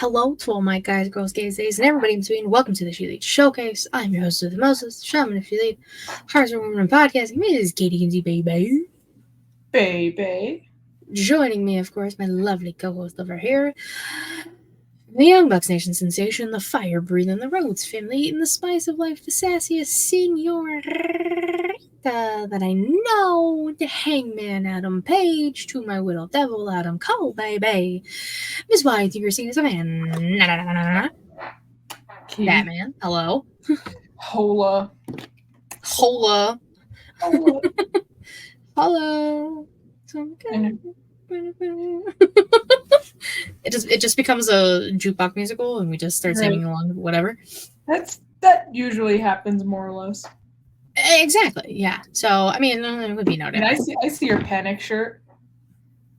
Hello to all my guys, girls, gays, days, and everybody in between. Welcome to the ShElite Showcase. I'm your host of the Moses, Shaman of ShElite, Hearts of Women Podcasting. Ms. Katie Kinsey, baby. Baby. Joining me, of course, my lovely co-host over here, the Young Bucks Nation sensation, the fire-breathing, the Rhodes family, eating the spice of life, the sassiest senorita that I know, the Hangman Adam Page, to my Widow Devil Adam Cole, baby. Miss White, you're seeing as a man. Batman, hello. Hola. Hola. Hola. Hello. It just becomes a jukebox musical and we just start singing along, whatever. That usually happens more or less. Exactly, yeah. So I mean, it would be no doubt. I see your Panic shirt.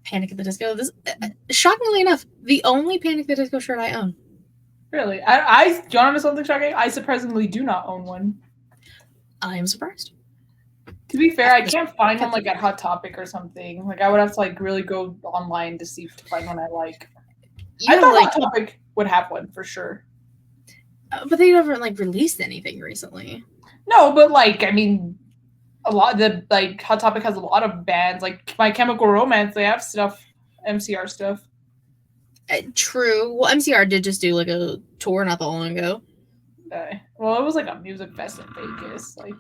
Panic at the Disco. This, shockingly enough, the only Panic at the Disco shirt I own. Really? Do you want to know something shocking? I surprisingly do not own one. I am surprised. To be fair, I can't find one like at Hot Topic or something. Like I would have to like really go online to find one I like. I thought Hot Topic would have one for sure. But they never like released anything recently. No, but like I mean, a lot of the like Hot Topic has a lot of bands. Like My Chemical Romance, they have stuff, MCR stuff. True. Well, MCR did just do like a tour not that long ago. Well, it was like a music fest in Vegas. Like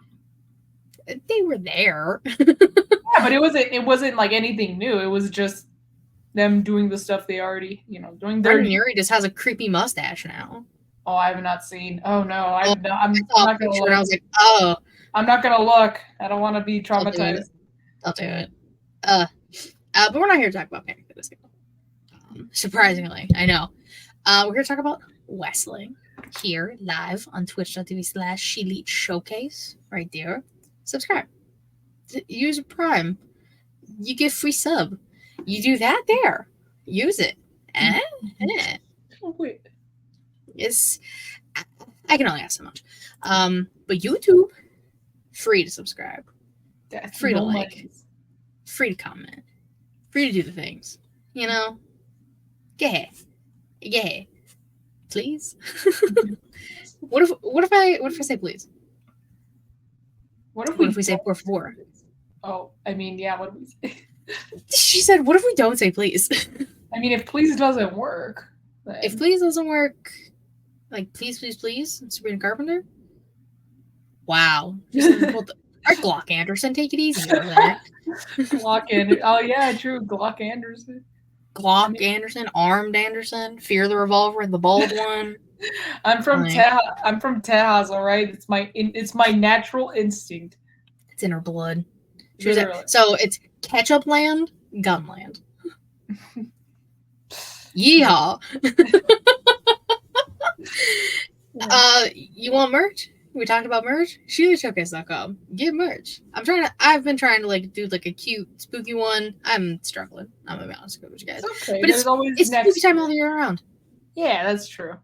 they were there. Yeah, but it wasn't like anything new. It was just them doing the stuff they already, doing. Brendan Urie just has a creepy mustache now. Oh, I have not seen. Oh no, I'm not gonna look. I was like, oh, I'm not gonna look. I don't want to be traumatized. I'll do it. But we're not here to talk about Panic at the Disco. Surprisingly, I know. We're here to talk about wrestling here live on twitch.tv/ShElite Showcase right there. Subscribe. Use Prime. You get free sub. You do that there. Use it. Wait. It's I can only ask so much. But YouTube, free to subscribe. That's free to like. Free to comment. Free to do the things. Yeah. Please. What if I say please? What if we say por favor? Oh, I mean, yeah, what do we say? She said, what if we don't say please? I mean, if please doesn't work. Then... If please doesn't work, like please, Sabrina Carpenter? Wow. Our Glock Anderson, take it easy over there. Glock Anderson. Oh, yeah, true. Glock Anderson. Anderson, Armed Anderson, Fear the Revolver, and the bald one. I'm from Tejas, all right? It's my natural instinct. It's in her blood. So it's Ketchup Land, Gunland. Yeehaw! You want merch? We talked about merch. ShEliteShowcase.com. Get merch. I've been trying to like do like a cute, spooky one. I'm struggling. I'm gonna be honest with you guys. Okay, but it's spooky time all the year around. Yeah, that's true.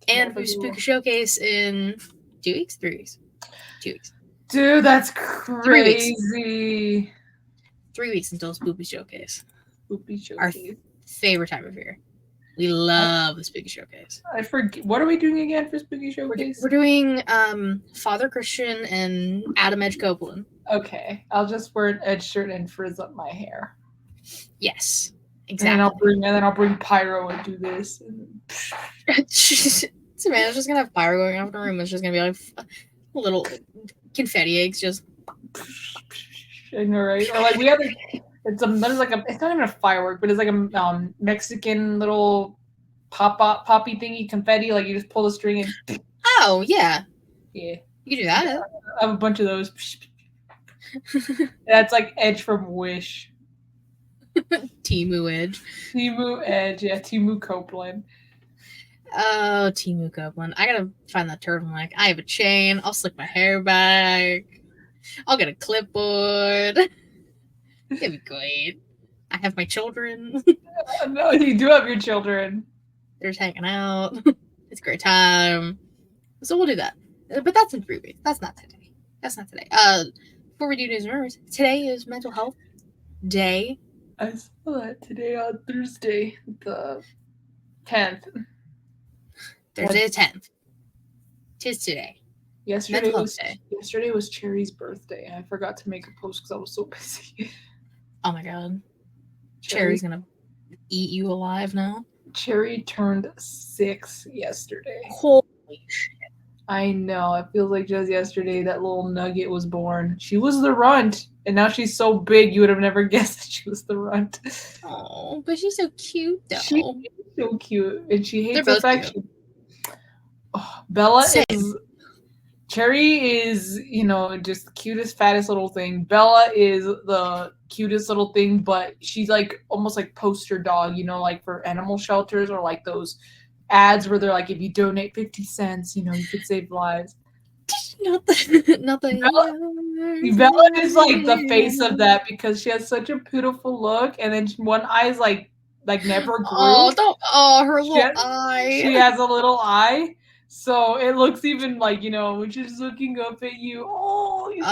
And we Spooky Showcase in 2 weeks, 3 weeks, 2 weeks. Dude, that's crazy. 3 weeks until Spooky Showcase. Spooky Showcase. Our favorite time of year. We love the Spooky Showcase. I forget. What are we doing again for Spooky Showcase? We're doing Father Christian and Adam Edge Copeland. Okay. I'll just wear an Edge shirt and frizz up my hair. Yes. Exactly. And then I'll bring pyro and do this. Savannah's just gonna have pyro going off in the room. It's just gonna be like little confetti eggs just. I know, right? Or like we have it's not even a firework, but it's like a Mexican little poppy thingy confetti. Like you just pull the string and. Oh yeah. Yeah. You can do that. I have a bunch of those. That's like Edge from Wish. Timu Edge. Yeah, Timu Copeland. Oh, Timu Copeland. I gotta find that turtleneck. I have a chain. I'll slick my hair back. I'll get a clipboard. It's gonna be great. I have my children. No, you do have your children. They're just hanging out. It's a great time. So we'll do that. But that's in 3 weeks. That's not today. Before we do news and rumors, today is Mental Health Day. I saw that today on Thursday, the 10th. Thursday the 10th. 'Tis today. Yesterday Mental was Health Day. yesterday was Cherry's birthday. I forgot to make a post because I was so busy. Oh my god. Cherry's gonna eat you alive now. Cherry turned 6 yesterday. Holy shit. I know. It feels like just yesterday that little nugget was born. She was the runt, and now she's so big you would have never guessed that she was the runt. Oh, but she's so cute though. She's so cute, and she hates They're the both fact cute. Bella Same. is. Cherry is, just the cutest, fattest little thing. Bella is the cutest little thing, but she's like almost like poster dog, like for animal shelters or like those ads where they're like, if you donate 50 cents, you could save lives. Not the Bella is like the face of that because she has such a beautiful look, and then one eye is like never grew. Her little eye. She has a little eye. So it looks even like, when she's looking up at you. Oh, you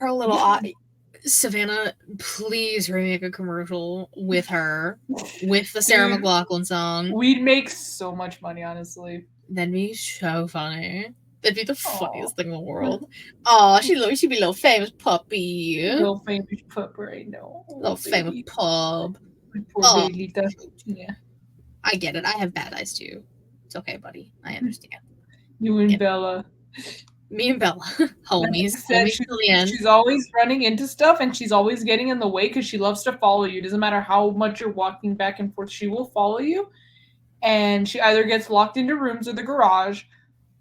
her little eye. Savannah, please remake a commercial with her, with the Sarah McLachlan song. We'd make so much money, honestly. That'd be so funny. That'd be the funniest thing in the world. Oh, she'd be a little famous puppy. Little famous pup, right now. Little famous pub. Poor Bailita. Yeah. I get it. I have bad eyes too. It's okay, buddy. I understand. You and Bella. Me and Bella. Homies. She's always running into stuff, and she's always getting in the way because she loves to follow you. It doesn't matter how much you're walking back and forth. She will follow you. And she either gets locked into rooms or the garage,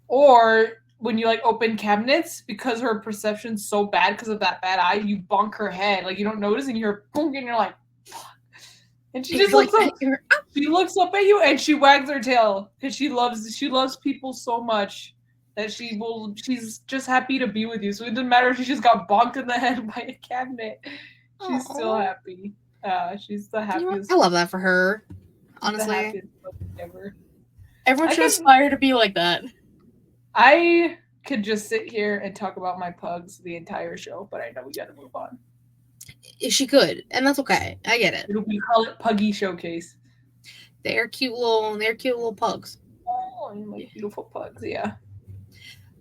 or when you open cabinets, because her perception's so bad because of that bad eye, you bonk her head. You don't notice, and you're bonk, and you're like, fuck. And she just looks up. She looks up at you and she wags her tail because she loves people so much that she's just happy to be with you. So it doesn't matter if she just got bonked in the head by a cabinet. She's still happy. She's the happiest. I love that for her. Honestly, ever. Everyone should aspire to be like that. I could just sit here and talk about my pugs the entire show, but I know we got to move on. She could, and that's okay. I get it. We call it Puggy Showcase. They're cute little pugs. Oh, my beautiful pugs, yeah.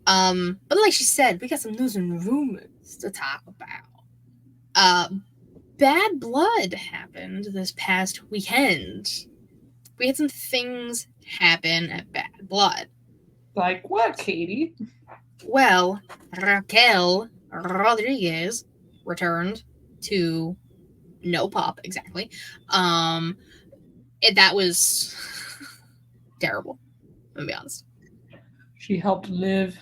But like she said, we got some news and rumors to talk about. Bad blood happened this past weekend. We had some things happen at Bad Blood. Like what, Katie? Well, Raquel Rodriguez returned to no pop, exactly. That was terrible. I'm gonna be honest. She helped Liv.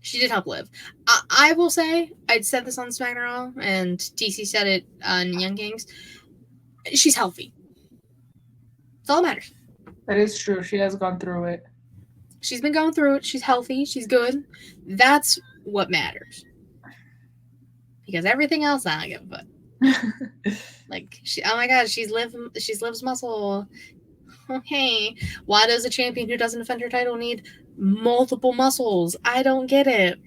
She did help Liv. I will say, I'd said this on SmackDown, and TC said it on Young Kings. She's healthy. That's all that matters. That is true. She has gone through it. She's been going through it. She's healthy. She's good. That's what matters. Because everything else, I don't give a fuck. Oh my god, she's Liv's muscle. Okay. Why does a champion who doesn't defend her title need multiple muscles? I don't get it.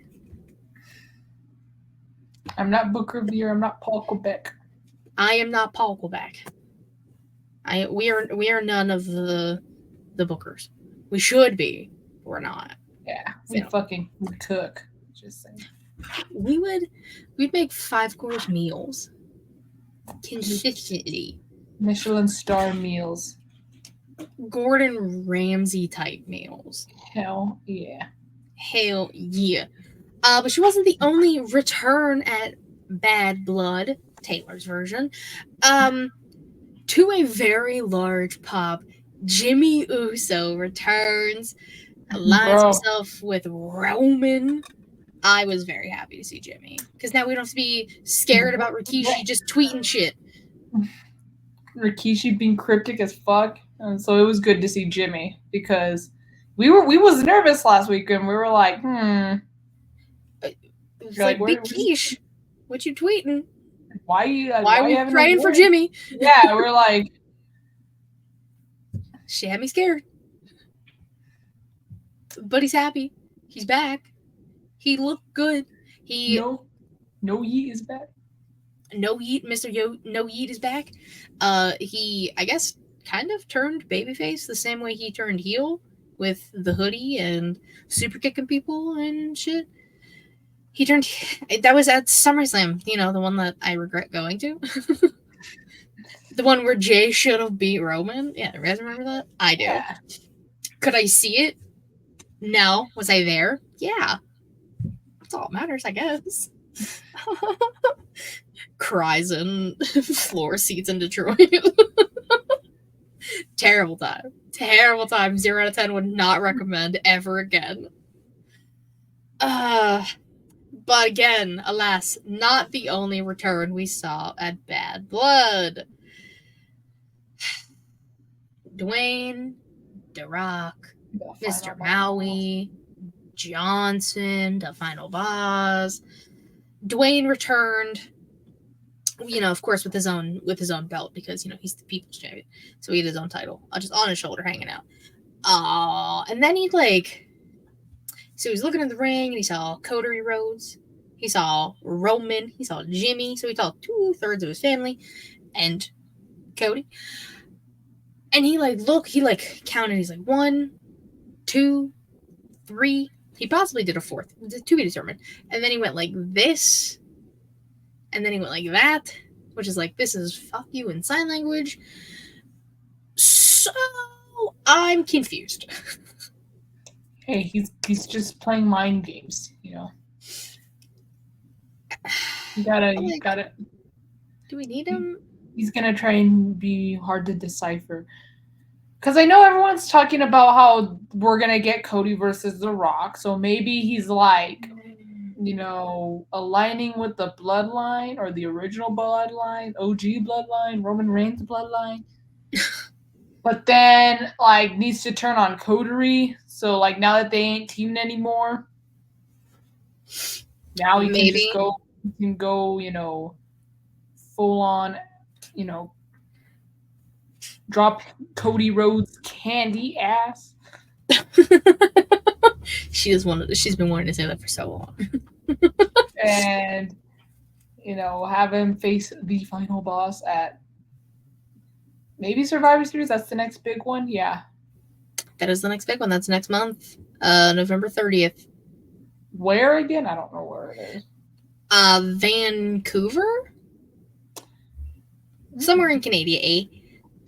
I'm not Booker Veer. I'm not Paul Quebec. I am not Paul Quebec. We are none of the Bookers. We should be. We're not. Yeah, we cook. Just saying. We'd make 5-course meals consistently. Michelin star meals. Gordon Ramsay type meals. Hell yeah. But she wasn't the only return at Bad Blood, Taylor's version. To a very large pop, Jimmy Uso returns, aligns himself with Roman. I was very happy to see Jimmy, because now we don't have to be scared about Rikishi just tweeting shit. Rikishi being cryptic as fuck, and so it was good to see Jimmy, because we was nervous last week, and we were like, It's like Big Quiche, what you tweeting? Why are you praying for Jimmy? Yeah, we're like, she had me scared, but he's happy. He's back. He looked good. No Yeet is back. No Yeet, Mr. No Yeet is back. He, I guess, kind of turned babyface the same way he turned heel with the hoodie and super kicking people and shit. He turned. That was at SummerSlam, the one that I regret going to. The one where Jay should have beat Roman. Yeah, you guys remember that? I do. Yeah. Could I see it? No. Was I there? Yeah. That's all that matters, I guess. Cries in floor seats in Detroit. Terrible time. Terrible time. 0 out of 10 would not recommend ever again. But again, alas, not the only return we saw at Bad Blood. Dwayne, The Rock, Mr. Maui, Johnson, the final boss. Dwayne returned, of course, with his own belt because he's the people's champion, so he had his own title, just on his shoulder, hanging out. And then so he's looking in the ring and he saw Cody Rhodes, he saw Roman, he saw Jimmy, so he saw 2/3 of his family, and Cody. And he counted. He's like 1, 2, 3. He possibly did a 4th, to be determined. And then he went like this, and then he went like that, which is like, this is fuck you in sign language. So I'm confused. Hey, he's just playing mind games, You gotta. Do we need him? He's gonna try and be hard to decipher. Because I know everyone's talking about how we're going to get Cody versus The Rock. So maybe he's like, aligning with the bloodline or the original bloodline, OG bloodline, Roman Reigns bloodline. But then, needs to turn on Cody. So, now that they ain't teamed anymore, now he can go, full on, drop Cody Rhodes' candy ass. She's been wanting to say that for so long. And have him face the final boss at maybe Survivor Series. That's the next big one. Yeah, that is the next big one. That's next month, November 30th. Where again? I don't know where it is. Vancouver, somewhere in Canada.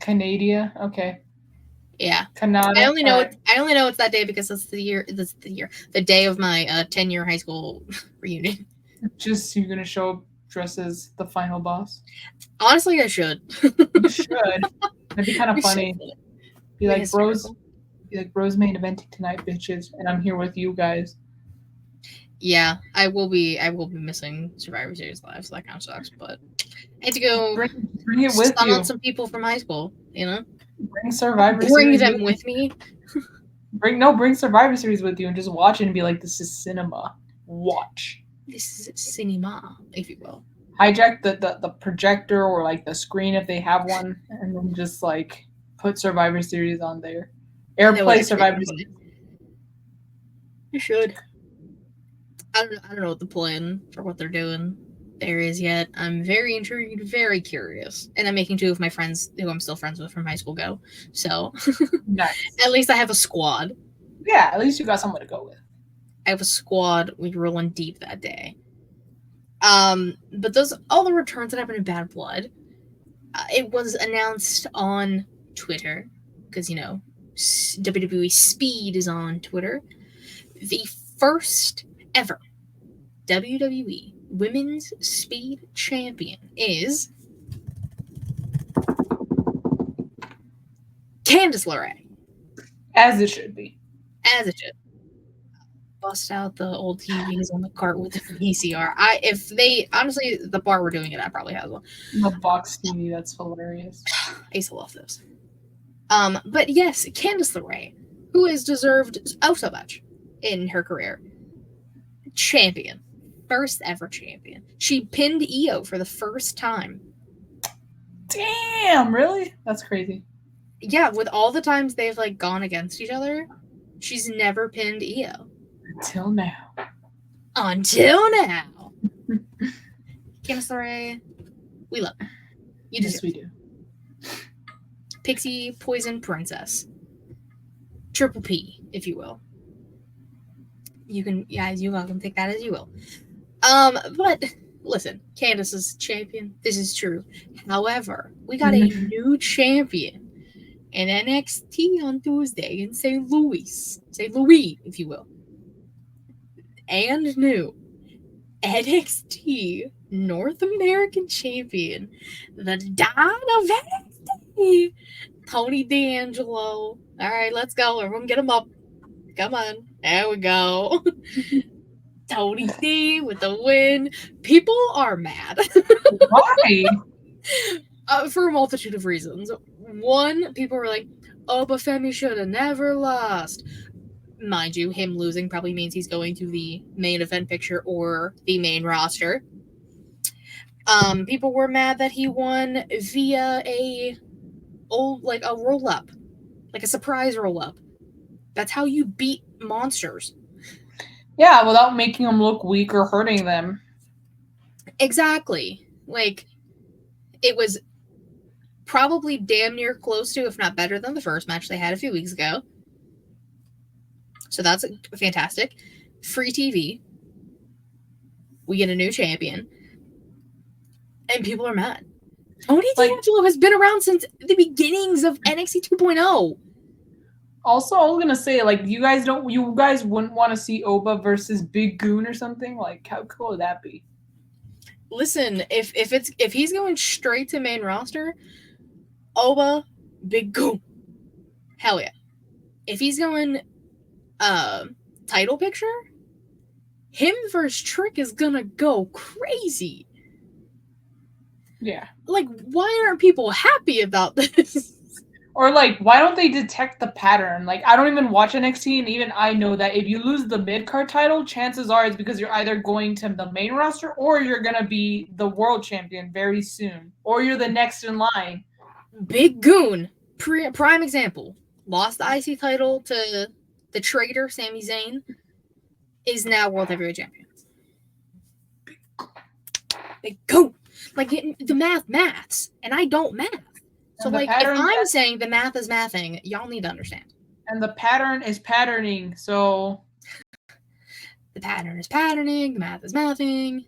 Canada, okay. Yeah. Canada. I only know it's that day because that's the day of my 10-year high school reunion. Just you're gonna show up dressed as the final boss? Honestly, I should. You should. That'd be kind of funny. Be like, bros main eventing tonight, bitches, and I'm here with you guys. Yeah, I will be missing Survivor Series Live, so that kind of sucks. But I had to go bring it with you. On some people from high school, Bring Survivor Series. Bring them with me. Bring Survivor Series with you and just watch it and be like, this is cinema. Watch. This is cinema, if you will. Hijack the projector or the screen if they have one, and then just put Survivor Series on there. Airplay Survivor Series. You should. I don't know what the plan for what they're doing there is yet. I'm very intrigued, very curious. And I'm making 2 of my friends who I'm still friends with from high school go. So nice. At least I have a squad. Yeah, at least you got someone to go with. I have a squad. We're rolling deep that day. But all the returns that happened in Bad Blood, it was announced on Twitter, because, WWE Speed is on Twitter. The first ever WWE Women's Speed Champion is Candice LeRae. As it should be. As it should. Bust out the old TVs on the cart with the VCR. Honestly, the bar we're doing it at probably has one. The box TV, that's hilarious. I used to love those. But yes, Candice LeRae, who has deserved so much in her career. Champion. First ever champion. She pinned Io for the first time. Damn, really? That's crazy. Yeah, with all the times they've gone against each other, she's never pinned Io. Until now. Candice LeRae, we love her. Yes, we do. Pixie Poison Princess. Triple P, if you will. You can, you're welcome. Take that as you will. But listen, Candice is champion. This is true. However, we got a new champion in NXT on Tuesday in St. Louis, if you will, and new NXT North American champion, the Don of NXT, Tony D'Angelo. All right, let's go. Everyone get him up. Come on. There we go. Tony D with the win. People are mad. Why? For a multitude of reasons. One, people were like, oh, but Femi should have never lost. Mind you, him losing probably means he's going to the main event picture or the main roster. People were mad that he won via a roll-up. Like a surprise roll-up. That's how you beat monsters. Yeah, without making them look weak or hurting them. Exactly. Like, it was probably damn near close to, if not better than, the first match they had a few weeks ago. So that's fantastic. Free TV. We get a new champion. And people are mad. Tony D'Angelo has been around since the beginnings of NXT 2.0. Also, I was gonna say, like, you guys wouldn't want to see Oba versus Big Goon or something? Like, how cool would that be? Listen, if he's going straight to main roster, Oba, Big Goon. Hell yeah. If he's going title picture, him versus Trick is gonna go crazy. Yeah. Like, why aren't people happy about this? Or, like, why don't they detect the pattern? Like, I don't even watch NXT, and even I know that if you lose the mid-card title, chances are it's because you're either going to the main roster or you're going to be the world champion very soon. Or you're the next in line. Big Goon, prime example. Lost the IC title to the traitor, Sami Zayn, is now World Heavyweight Champion. Big Goon. Like, the maths, and I don't math. So, like, if I'm saying the math is mathing, y'all need to understand. And the pattern is patterning, so... The pattern is patterning, the math is mathing,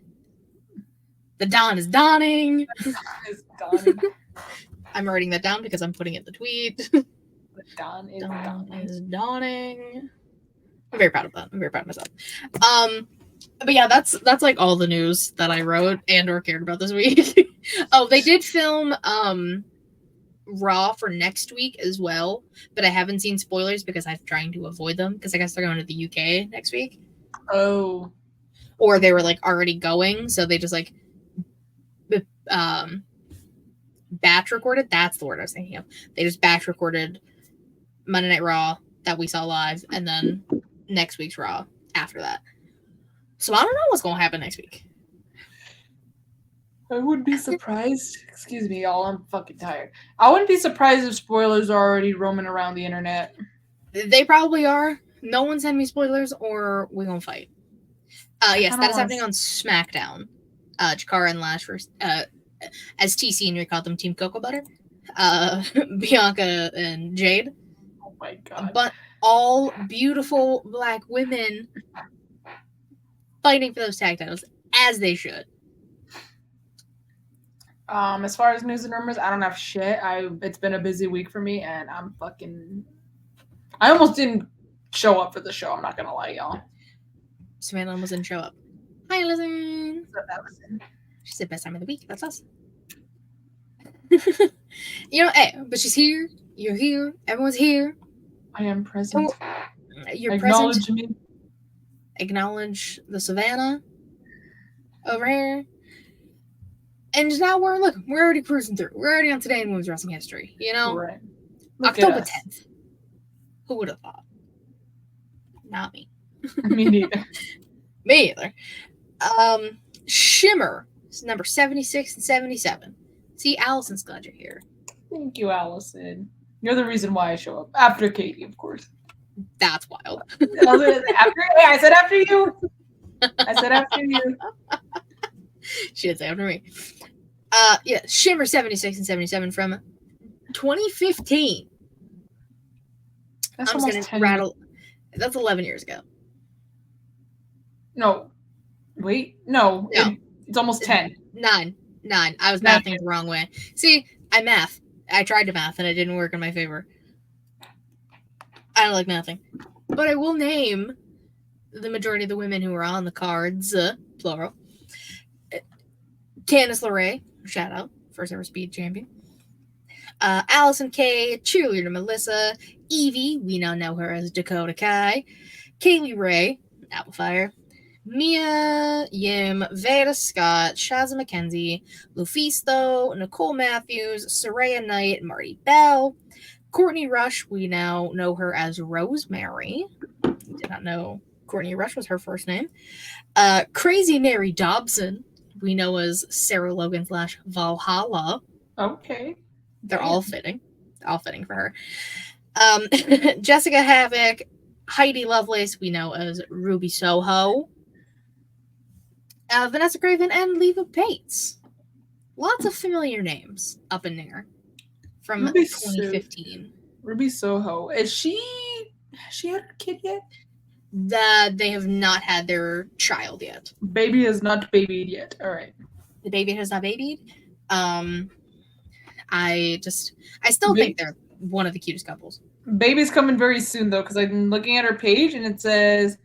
the dawn is dawning. The dawn is dawning. I'm writing that down because I'm putting it in the tweet. The dawn is dawning. I'm very proud of that. I'm very proud of myself. But yeah, that's like all the news that I wrote and or cared about this week. Oh, they did film Raw for next week as well, but I haven't seen spoilers because I'm trying to avoid them because I guess they're going to the UK next week. Oh. Or they were like already going, so they just like batch recorded. That's the word I was thinking of. They just batch recorded Monday Night Raw that we saw live, and then next week's Raw after that. So I don't know what's going to happen next week. I wouldn't be surprised. Excuse me, y'all. I'm fucking tired. I wouldn't be surprised if spoilers are already roaming around the internet. They probably are. No one send me spoilers or we're going to fight. Yes, that is happening on SmackDown. Chikara and Lash versus, as TC and we call them Team Cocoa Butter. Bianca and Jade. Oh my god. But all beautiful black women fighting for those tag titles, as they should. As far as news and rumors, I don't have shit. It's been a busy week for me, and I almost didn't show up for the show. I'm not gonna lie, y'all. Savannah almost didn't show up. Hi, Allison. What's up, Allison? She said best time of the week. That's us. Hey, but she's here. You're here. Everyone's here. I am present. You're Acknowledge present. me. Acknowledge the Savannah over here. And now we're already cruising through. We're already on Today in Women's Wrestling History. Right. October 10th. Who would have thought? Not me. Me neither. Me either. Shimmer is number 76 and 77. See, Allison's glad you're here. Thank you, Allison. You're the reason why I show up. After Katie, of course. That's wild. I said after you. I said after you. She did say after me. Shimmer 76 and 77 from 2015. That's I'm just almost gonna 10 rattle. That's 11 years ago. No. Wait. No. No. It's almost 10. 9. I was 9 mathing the wrong way. See, I tried to math and it didn't work in my favor. I don't like mathing. But I will name the majority of the women who were on the cards, plural. Candice LeRae, shout out, first ever speed champion. Allison Kay, cheerleader Melissa. Evie, we now know her as Dakota Kai. Kaylee Ray, Applefire. Mia Yim, Veda Scott, Shazza McKenzie, Lufisto, Nicole Matthews, Soraya Knight, Marty Bell. Courtney Rush, we now know her as Rosemary. We did not know Courtney Rush was her first name. Crazy Mary Dobson, we know as Sarah Logan / Valhalla. Okay. They're all fitting. All fitting for her. Jessica Havoc, Heidi Lovelace, we know as Ruby Soho. Vanessa Craven and Leva Bates. Lots of familiar names up in there from 2015. Ruby Soho. Has she had a kid yet? They have not had their child yet. Baby is not babied yet. All right. The baby has not babied. I still think they're one of the cutest couples. Baby's coming very soon though, because I'm looking at her page and it says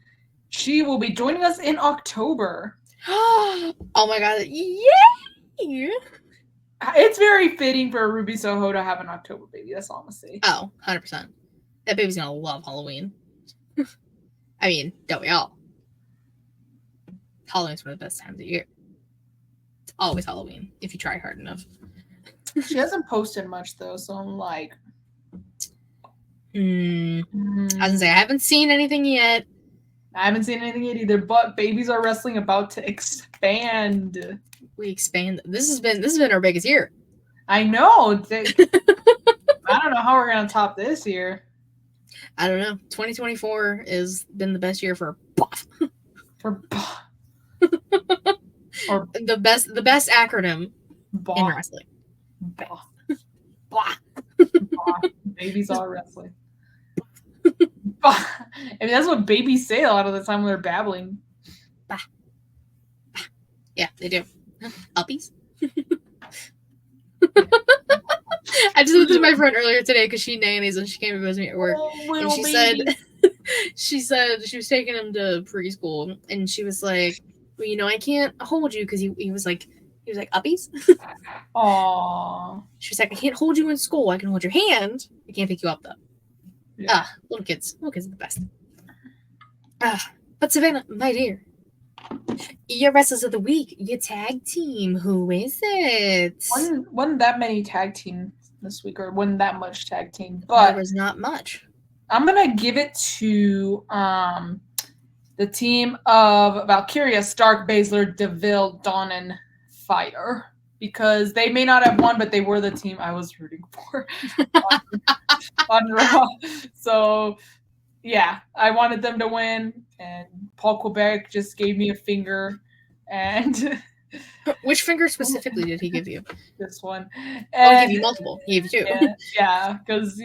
she will be joining us in October. Oh my god! Yay! It's very fitting for Ruby Soho to have an October baby. That's all I'm gonna say. Oh, 100%. That baby's gonna love Halloween. I mean, don't we all? Halloween's one of the best times of year. It's always Halloween if you try hard enough. She hasn't posted much though, so I'm like, I was gonna say I haven't seen anything yet. I haven't seen anything yet either. But Babies Are Wrestling about to expand. We expand. This has been our biggest year. I know. I don't know how we're gonna top this year. I don't know. 2024 has been the best year for BOF. For BOF. Or the best acronym BOF. in wrestling. BOF. BOF. BOF. Babies Are Wrestling. BOF. I mean, that's what babies say a lot of the time when they're babbling. BOF. BOF. Yeah, they do. Uppies. I just looked at my friend earlier today because she nannies and she came to visit me at work. And she said she was taking him to preschool and she was like, well, you know, I can't hold you because he was like uppies. Aww. She was like, I can't hold you in school. I can hold your hand. I can't pick you up though. Yeah. Little kids are the best. But Savannah, my dear, your wrestlers of the week, your tag team, who is it? Wasn't that many tag team this week, or wasn't that much tag team? But there was not much. I'm gonna give it to the team of Valkyria, Stark, Baszler, DeVille, Donnan, Fire, because they may not have won, but they were the team I was rooting for on Raw. So yeah, I wanted them to win, and Paul Quebec just gave me a finger. And which finger specifically did he give you? This one. And he gave you multiple. He gave you 2. Yeah, because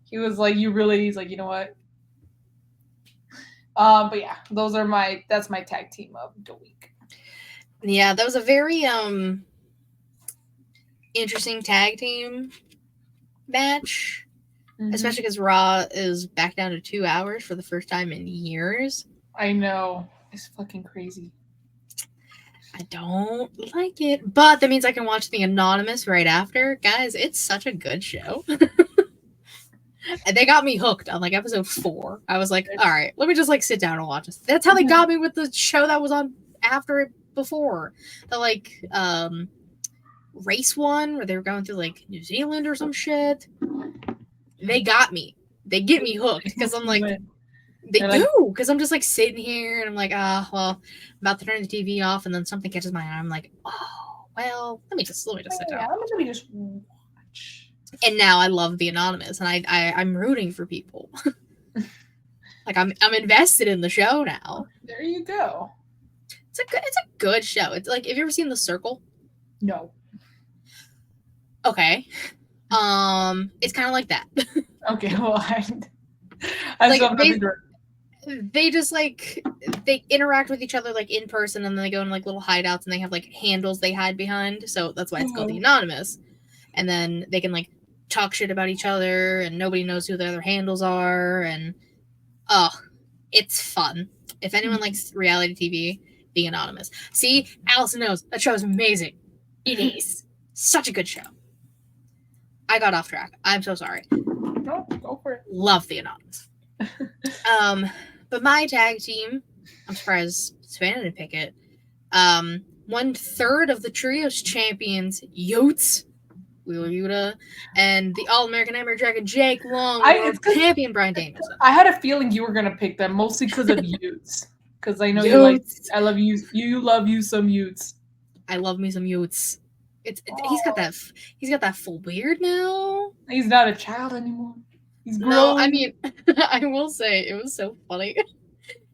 he was like, he's like, you know what? But yeah, that's my tag team of the week. Yeah, that was a very interesting tag team match. Mm-hmm. Especially because Raw is back down to 2 hours for the first time in years. I know. It's fucking crazy. I don't like it. But that means I can watch The Anonymous right after. Guys, it's such a good show. And they got me hooked on like episode 4. I was like, all right, let me just like sit down and watch this. That's how they got me with the show that was on after it before. The like race one where they were going through like New Zealand or some shit. They got me. They get me hooked because I'm like, they do. Because I'm just like sitting here and I'm like, well, I'm about to turn the TV off, and then something catches my eye. I'm like, oh, well, let me just sit down. Let me just watch. And now I love The Anonymous, and I'm rooting for people. Like I'm invested in the show now. There you go. It's a good show. It's like, have you ever seen The Circle? No. Okay. It's kind of like that. Okay, well, I Like, still have nothing to. they just like they interact with each other like in person, and then they go in like little hideouts, and they have like handles they hide behind. So that's why it's called the Anonymous. And then they can like talk shit about each other, and nobody knows who the other handles are. And it's fun. If anyone likes reality TV, The Anonymous. See, Allison knows that show is amazing. It is such a good show. I got off track. I'm so sorry. No, go for it. Love The Anonymous. But my tag team, I'm surprised Savannah didn't pick it. 1/3 of the trios champions, Yotes, Wheeler Yuta, and the All-American Nightmare Dragon Jake Long, world champion Bryan Danielson. I had a feeling you were gonna pick them, mostly because of Utes. Because I know you like. I love you. You love you some Utes. I love me some Utes. He's got that full beard now. He's not a child anymore. He's grown. No, I mean, I will say it was so funny.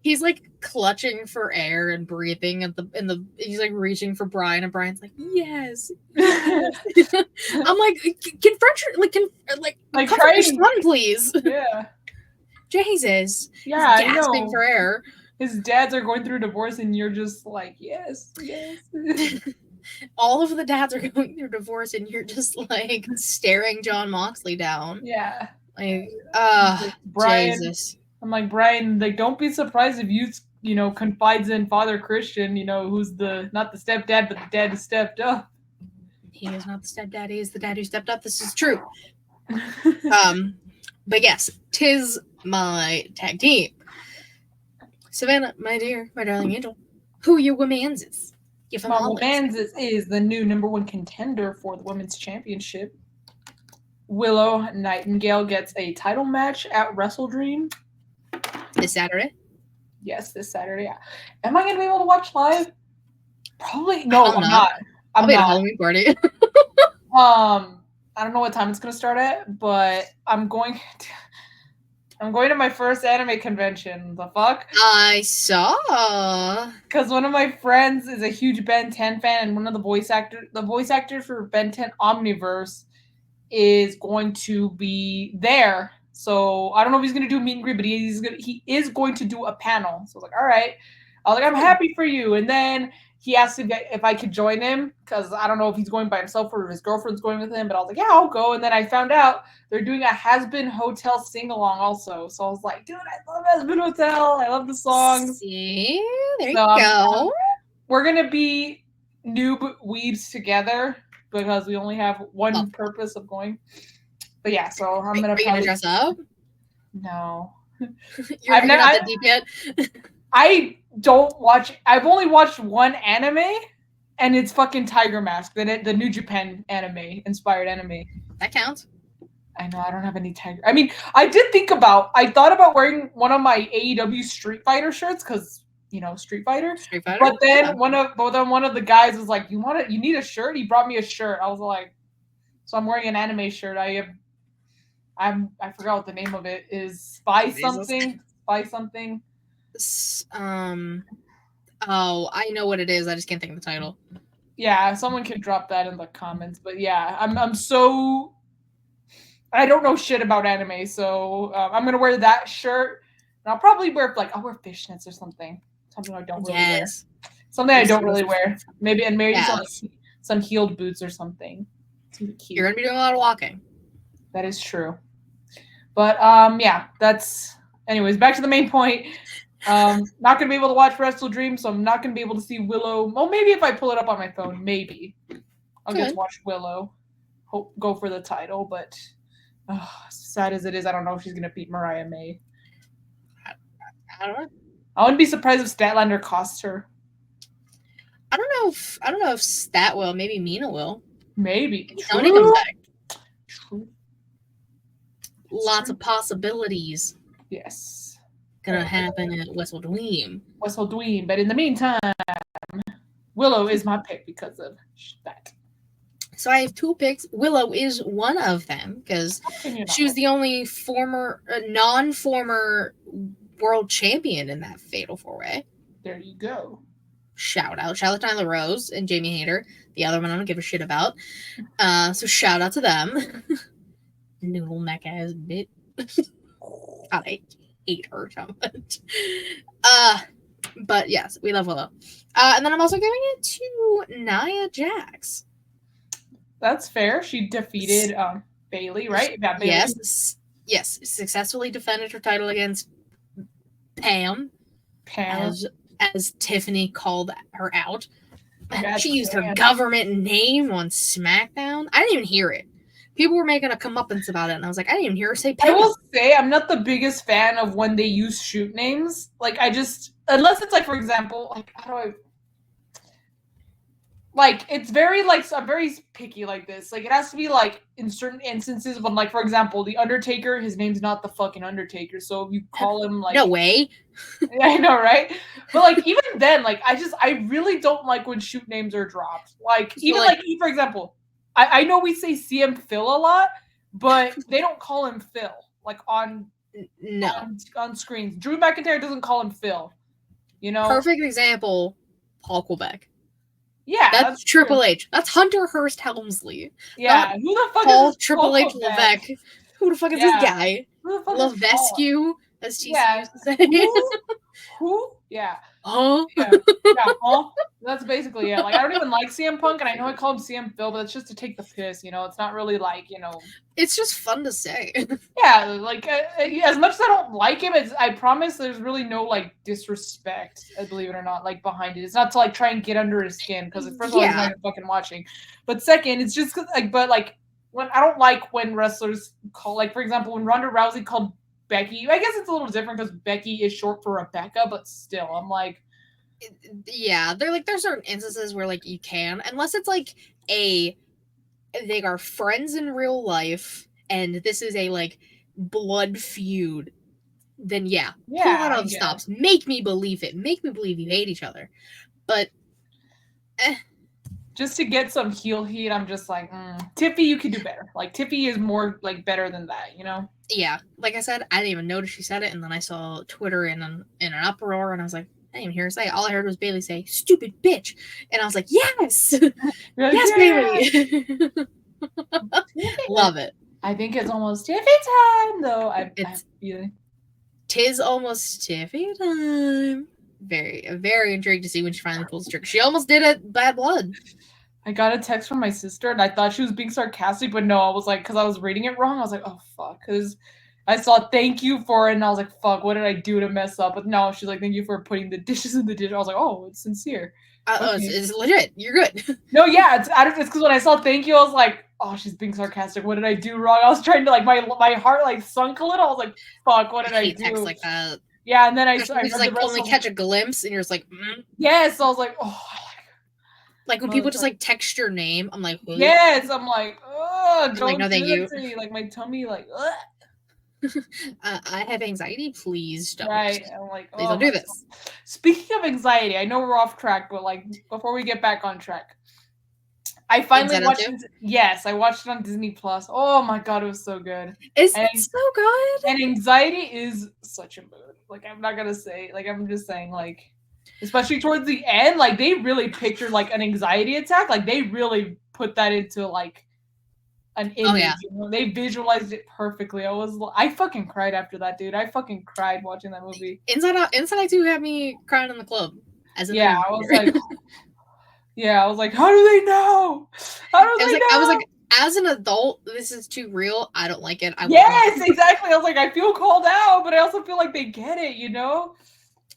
He's like clutching for air and breathing he's like reaching for Brian, and Brian's like, yes. I'm like, can comfort your son, please? Yeah. Jesus. Yeah, he's gasping for air. His dads are going through a divorce, and you're just like, yes. All of the dads are going through divorce, and you're just like staring Jon Moxley down. Yeah. Like, Brian, Jesus. I'm like, Brian, like, don't be surprised if you confides in Father Christian, who's not the stepdad, but the dad who stepped up. He is not the stepdad, he is the dad who stepped up. This is true. But yes, 'tis my tag team. Savannah, my dear, my darling angel, who your woman's? My woman's is the new #1 contender for the women's championship. Willow Nightingale gets a title match at Wrestle Dream this Saturday. Yes, this Saturday. Am I going to be able to watch live? Probably. No, I'm not. I'll be at a Halloween party. I don't know what time it's going to start at, but I'm going to my first anime convention. The fuck? I saw. Because one of my friends is a huge Ben 10 fan, and one of the voice actors for Ben 10 Omniverse is going to be there. So I don't know if he's going to do a meet and greet, but he is going to do a panel. So I was like, all right. I was like, I'm happy for you. And then he asked if I could join him, because I don't know if he's going by himself or if his girlfriend's going with him. But I was like, yeah, I'll go. And then I found out they're doing a Has Been Hotel sing-along also. So I was like, dude, I love Has Been Hotel. I love the songs. See? There you go. We're going to be noob weebs together, because we only have one purpose of going. But yeah, so I'm going to probably dress up. No. You're not that deep yet? I've only watched one anime, and it's fucking Tiger Mask, the New Japan inspired anime. That counts. I know, I don't have any tiger. I mean, I thought about wearing one of my AEW Street Fighter shirts, because Street Fighter. But then one of the guys was like, you need a shirt? He brought me a shirt. I was like, so I'm wearing an anime shirt. I forgot what the name of it is. Spy something. Oh, I know what it is. I just can't think of the title. Yeah, someone can drop that in the comments. But yeah, I'm so, I don't know shit about anime, so I'm gonna wear that shirt, and I'll probably wear fishnets or something. Something I don't really wear. Something I don't really wear. Maybe some heeled boots or something. You're gonna be doing a lot of walking. That is true. But yeah, that's. Anyways, back to the main point. Not gonna be able to watch Wrestle Dream, so I'm not gonna be able to see Willow. Well, maybe if I pull it up on my phone, maybe I'll get to watch Willow. Go for the title, but sad as it is, I don't know if she's gonna beat Mariah May. I don't know. I wouldn't be surprised if Statlander costs her. I don't know if Stat will. Maybe Mina will. Maybe. Tony comes back. True. Lots of possibilities. Yes. Gonna happen at Wrestle Dream. But in the meantime, Willow is my pick because of that. So I have 2 picks. Willow is one of them because she was the only non-former world champion in that Fatal 4-Way. There you go. shout out Charlotte Rose and Jamie Hayter. The other one I don't give a shit about. So shout out to them. Noodle neck ass bitch. God, I hate her so much. But yes, we love Willow. And then I'm also giving it to Nia Jax. That's fair. She defeated Bailey, right? Yeah, Bailey. Yes. Successfully defended her title against Pam. As Tiffany called her out. She used her government name on SmackDown. I didn't even hear it. People were making a comeuppance about it, and I was like, I didn't even hear her say Pam. I will say, I'm not the biggest fan of when they use shoot names. Like, unless it's like, for example, like, how do I... Like, it's very, like, I'm very picky like this. Like, it has to be, like, in certain instances when, like, for example, The Undertaker, his name's not the fucking Undertaker, so if you call him, like... No way. Yeah, I know, right? But, like, even then, like, I really don't like when shoot names are dropped. Like, even, like, for example, I know we say CM Phil a lot, but they don't call him Phil, like, on screens. Drew McIntyre doesn't call him Phil, you know? Perfect example, Paul Quebec. Yeah, that's Triple true. H. That's Hunter Hearst Helmsley. Yeah, who the fuck Paul is Triple H Levesque? Who the fuck is this guy? Who the fuck Levesque, as TC used to say. Who? Yeah. Huh? Yeah, huh? That's basically it. Like, I don't even like CM Punk, and I know I call him CM Phil, but it's just to take the piss, you know? It's not really like, you know... It's just fun to say. Yeah, like, as much as I don't like him, I promise there's really no, like, disrespect, believe it or not, like, behind it. It's not to, like, try and get under his skin, because first of all, he's not even fucking watching. But second, it's just, like, when I don't like when wrestlers call, like, for example, when Ronda Rousey called Becky, I guess it's a little different because Becky is short for Rebecca, but still, I'm like... Yeah, there's certain instances where, like, you can, unless it's, like, they are friends in real life, and this is a, like, blood feud, then pull out all the stops. Make me believe it. Make me believe you hate each other. But, just to get some heel heat, I'm just like, Tiffy, you could do better. Like, Tiffy is more, like, better than that, you know? Yeah, like I said, I didn't even notice she said it, and then I saw Twitter in an uproar, and I was like, I didn't even hear her say it. All I heard was Bailey say, "Stupid bitch," and I was like, yes! Yes, Bailey! Love it. I think it's almost Tiffy time, though. I have a feeling. Tis almost Tiffy time. Very, very intrigued to see when she finally pulls the trigger. She almost did it, Bad Blood. I got a text from my sister, and I thought she was being sarcastic, but no, I was like, because I was reading it wrong, I was like, oh, fuck, because I saw thank you for it, and I was like, fuck, what did I do to mess up? But no, she's like, thank you for putting the dishes in the dish. I was like, oh, it's sincere. Oh, it's legit. You're good. No, yeah, it's because when I saw thank you, I was like, oh, she's being sarcastic. What did I do wrong? I was trying to, like, my heart, like, sunk a little. I was like, fuck, what did I do? Text like that. Yeah, and then I just like only catch a glimpse, and you're just like, Yes, I was like, oh. Like when people just like text your name, I'm like, who? Yes, I'm like, oh, don't like, no, thank you. Like my tummy, like, ugh. I have anxiety. Please don't. Right, I'm like, please don't do this. Speaking of anxiety, I know we're off track, but like before we get back on track, I finally watched. Yes, I watched it on Disney Plus. Oh my god, it was so good. It's so good. And anxiety is such a mood. Like I'm not gonna say. Like I'm just saying. Like. Especially towards the end, like they really pictured like an anxiety attack. Like they really put that into like an image. Oh, yeah. You know? They visualized it perfectly. I fucking cried after that, dude. I fucking cried watching that movie. Inside Out 2 had me crying in the club. I was like, I was like, how do they know? How do they know? I was like, as an adult, this is too real. I don't like it. Yes, exactly. I was like, I feel called out, but I also feel like they get it, you know?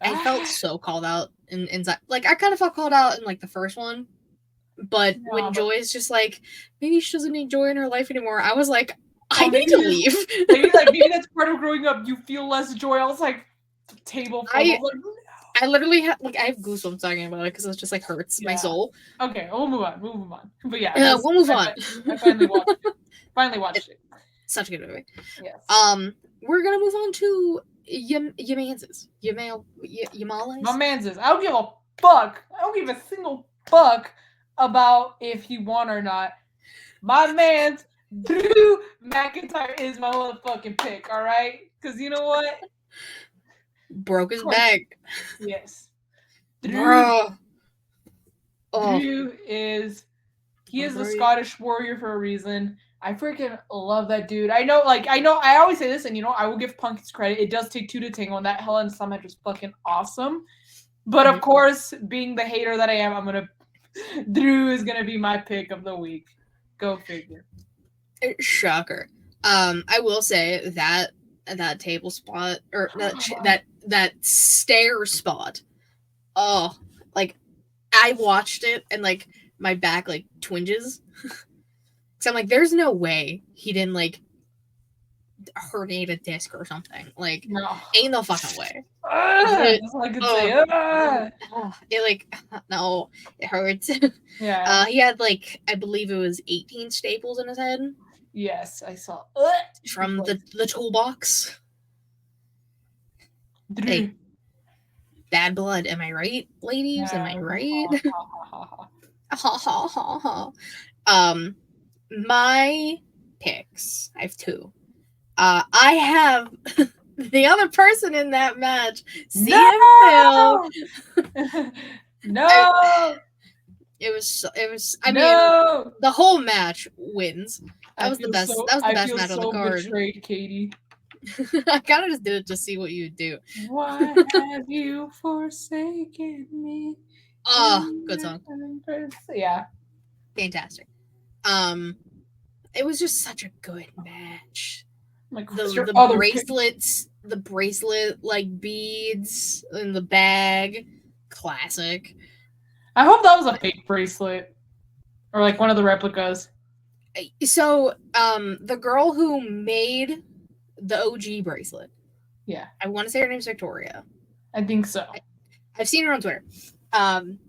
I felt so called out inside. Like, I kind of felt called out in, like, the first one. But when Joy's just like, maybe she doesn't need joy in her life anymore, I was like, I need to leave. maybe that's part of growing up. You feel less joy. I was like, table. I literally have, like, I have goosebumps talking about it because it just, like, hurts my soul. Okay, we'll move on. But yeah. We'll move on. I finally watched it. Such a good movie. Yes. We're going to move on to Yamanses. Yamales? My manses. I don't give a fuck. I don't give a single fuck about if he won or not. My man's Drew McIntyre is my motherfucking pick, alright? Because you know what? Broke his back. Yes. Bro. Drew is the Scottish warrior for a reason. I freaking love that dude. I know, I always say this, and I will give Punk his credit. It does take two to tango, and that Hell in a Cell match was fucking awesome. But of course, being the hater that I am, Drew is gonna be my pick of the week. Go figure. Shocker. I will say that table spot or that stair spot. Oh, like I watched it and like my back like twinges. So I'm like, there's no way he didn't like herniate a disc or something. Like, no. Ain't no fucking way. That's all I could say. It like no, it hurts. Yeah. He had like I believe it was 18 staples in his head. Yes, I saw. From the toolbox. Hey, bad blood, am I right, ladies? Am I right? My picks. I have two. I have the other person in that match. No! No! It was. I mean, the whole match wins. That was the best. That was the best match on the card. Betrayed, Katie. I kind of just did it to see what you do. Why have you forsaken me? Oh, good song. Yeah. Fantastic. It was just such a good match. Like the bracelets, the bracelet like beads in the bag, classic. I hope that was a fake bracelet, or like one of the replicas. So, the girl who made the OG bracelet. Yeah. I want to say her name's Victoria. I think so. I've seen her on Twitter.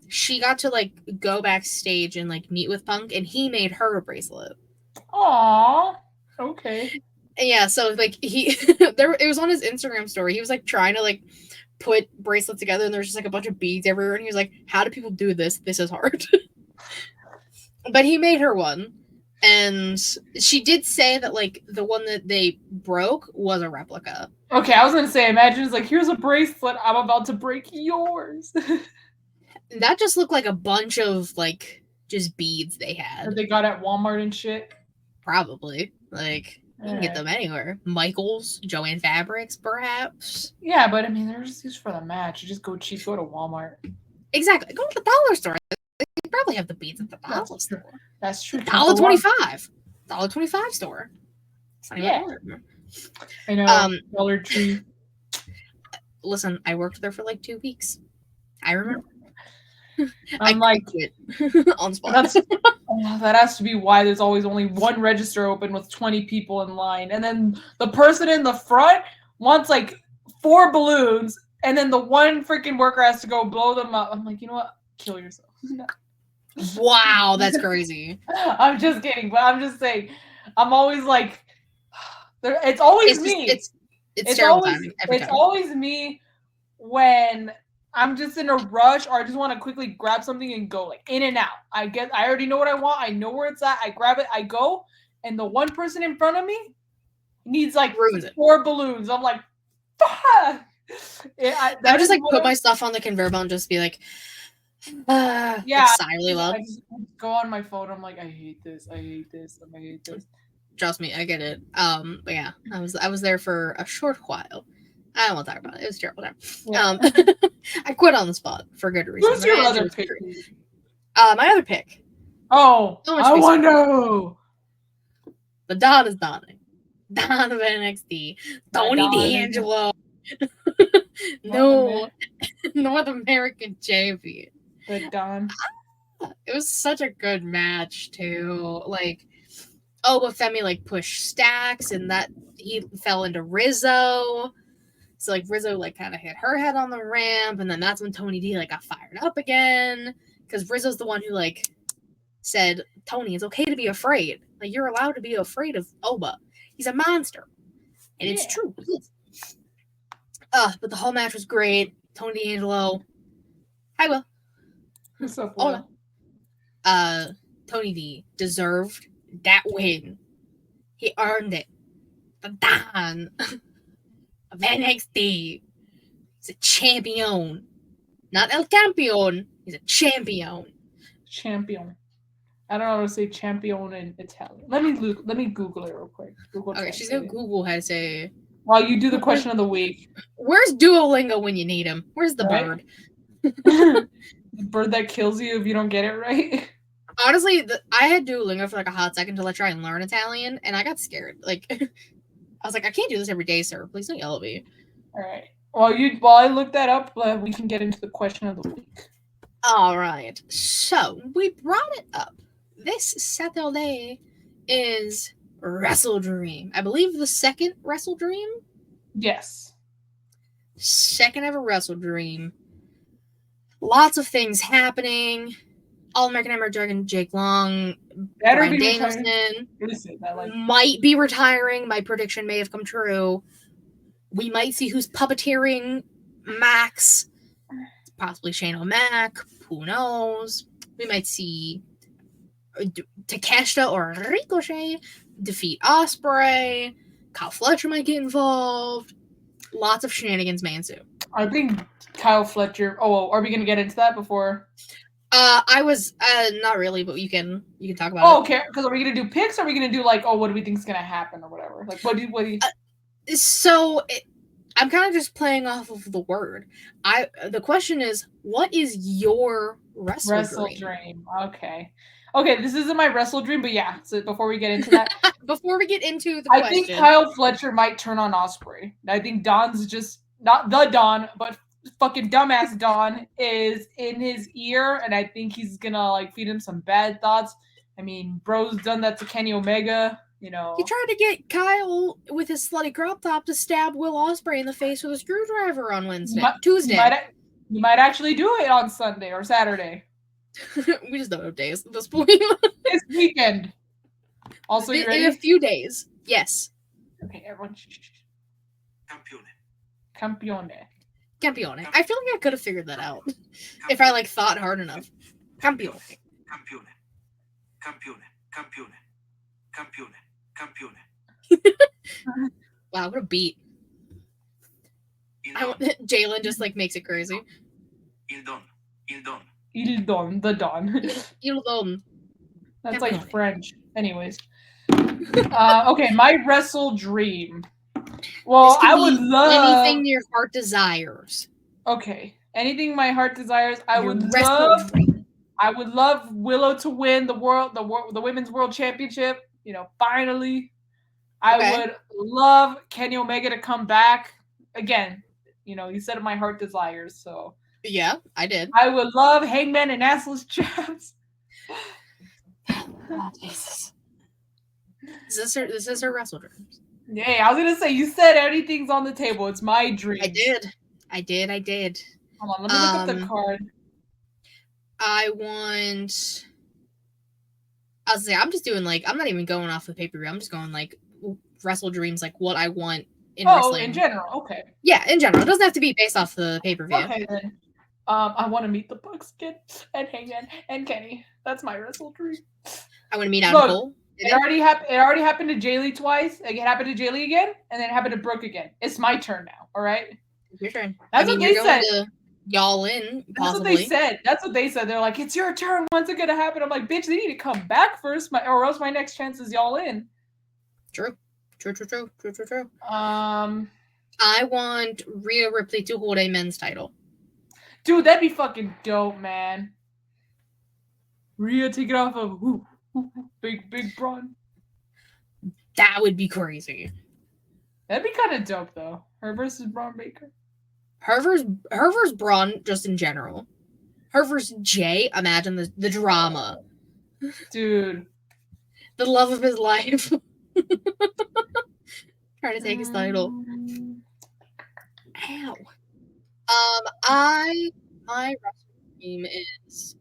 She got to like go backstage and like meet with Punk, and he made her a bracelet. Aww. Okay. Yeah, so like it was on his Instagram story. He was like trying to like put bracelets together, and there's just like a bunch of beads everywhere, and he was like, "How do people do this? This is hard." But he made her one. And she did say that, like, the one that they broke was a replica. Okay, I was going to say, imagine it's like, here's a bracelet, I'm about to break yours. That just looked like a bunch of, like, just beads they had. That they got at Walmart and shit? Probably. Like, you can get them anywhere. Michael's, Joanne Fabrics, perhaps. Yeah, but, I mean, they're just used for the match. You just go cheap, go to Walmart. Exactly. Go to the dollar store. They probably have the beads at the dollar store. That's true. $1.25. $1.25 store. Yeah. I know. Dollar Tree. Listen, I worked there for like 2 weeks. I remember. I'm like it on the spot. That has to be why there's always only one register open with 20 people in line, and then the person in the front wants like 4 balloons, and then the one freaking worker has to go blow them up. I'm like, you know what? Kill yourself. Wow, that's crazy. I'm just kidding, but I'm just saying. I'm always like, it's always me. It's terrible timing every time. It's always me when I'm just in a rush, or I just want to quickly grab something and go, like, in and out. I already know what I want. I know where it's at. I grab it. I go, and the one person in front of me needs like 4 balloons. I'm like, fuck. I would just like put my stuff on the conveyor belt and just be like, yeah, like, silently loud. I just go on my phone. I'm like, I hate this. I hate this. I hate this. Trust me, I get it. But yeah, I was there for a short while. I don't want to talk about it. It was a terrible time. Yeah. I quit on the spot for good reason. Who's your other pick? My other pick. Oh, I want to know. The Don is Donning. Don of NXT. Tony D'Angelo. No, North American champion. The Don. It was such a good match too. Like, but Femi like pushed Stacks, and that he fell into Rizzo. So like Rizzo like kind of hit her head on the ramp, and then that's when Tony D like got fired up again, because Rizzo's the one who like said, Tony, it's okay to be afraid. Like, you're allowed to be afraid of Oba. He's a monster, and it's true. But the whole match was great. Tony D'Angelo. Hi, Will. What's up, Will? Tony D deserved that win. He earned it. The Don of NXT. He's a champion. Not El Campeon. He's a champion. Champion. I don't know how to say champion in Italian. Let me Google it real quick. Google Okay, she's Translate gonna it. Google how to say. While you do the question of the week. Where's Duolingo when you need him? Where's the bird? The bird that kills you if you don't get it right. Honestly, I had Duolingo for like a hot second to try and learn Italian, and I got scared. Like, I was like, I can't do this every day, sir. Please don't yell at me. All right. While I look that up, we can get into the question of the week. All right. So we brought it up. This Saturday is Wrestle Dream. I believe the second Wrestle Dream. Yes. Second ever Wrestle Dream. Lots of things happening. All-American Hammer Dragon Jake Long, Bryan Danielson might be retiring. My prediction may have come true. We might see who's puppeteering Max. Possibly Shane O'Mac. Who knows? We might see Takeshita or Ricochet defeat Ospreay. Kyle Fletcher might get involved. Lots of shenanigans may ensue. I think Kyle Fletcher. Oh, are we going to get into that before? I was not really, but you can talk about it. Oh, okay. Because are we going to do picks? Or are we going to do like, what do we think is going to happen or whatever? Like, what do you? I'm kind of just playing off of the word. The question is, what is your wrestle dream? Okay. This isn't my wrestle dream, but yeah. So before we get into that, before we get into the question, I think Kyle Fletcher might turn on Ospreay. I think Don's just not the Don, but fucking dumbass Don is in his ear, and I think he's gonna like feed him some bad thoughts. I mean, bro's done that to Kenny Omega. You know, he tried to get Kyle with his slutty crop top to stab Will Ospreay in the face with a screwdriver on Tuesday. You might actually do it on Sunday or Saturday. We just don't have days at this point. This weekend. Also, you ready? In a few days. Yes. Okay, everyone. Campione. I feel like I could have figured that out if I thought hard enough. Campione. Wow, what a beat. Jalen just makes it crazy. Il Don, the Don. Il Don. That's like French. Anyways. Okay, my wrestle dream. Well, I would love anything your heart desires. Okay, anything my heart desires. I would love Willow to win the women's world championship. You know, finally. I would love Kenny Omega to come back again. You know, you said my heart desires, so yeah, I did. I would love Hangman and assless chaps. Oh, Jesus. This is her wrestle dreams. Yeah, I was gonna say you said anything's on the table. It's my dream. I did. Hold on, let me look up the card. I'm just doing I'm not even going off the pay-per-view. I'm just going wrestle dreams, what I want in wrestling. In general, okay. Yeah, in general. It doesn't have to be based off the pay-per-view. Okay then. I want to meet the Bucks again and Hangman and Kenny. That's my wrestle dream. I want to meet Adam Cole. It already happened to Jay Lee twice. It happened to Jay Lee again, and then it happened to Brooke again. It's my turn now. All right. Your turn. That's what they said. Y'all in. Possibly. That's what they said. They're like, it's your turn. When's it gonna happen? I'm like, bitch, they need to come back first, or else my next chance is y'all in. True. I want Rhea Ripley to hold a men's title. Dude, that'd be fucking dope, man. Rhea take it off of big Braun. That would be crazy. That'd be kind of dope, though. Her versus Braun Baker. Her versus Braun, just in general. Her versus Jay, imagine the drama. Dude. The love of his life. Trying to take his title. Ow. My wrestling dream is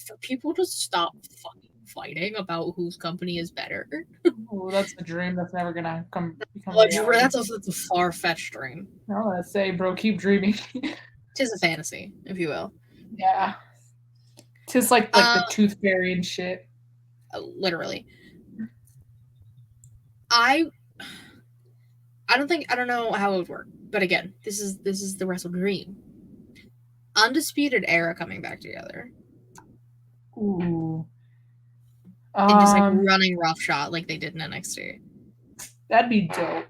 for people to stop fucking fighting about whose company is better. Oh, that's a dream that's never gonna become that's a far-fetched dream. I don't want to say, bro, keep dreaming. Tis a fantasy, if you will. Yeah. Tis like the tooth fairy and shit. Literally. I don't know how it would work, but again, this is the Wrestle Dream. Undisputed Era coming back together. Ooh. And just like running roughshod like they did in NXT. That'd be dope.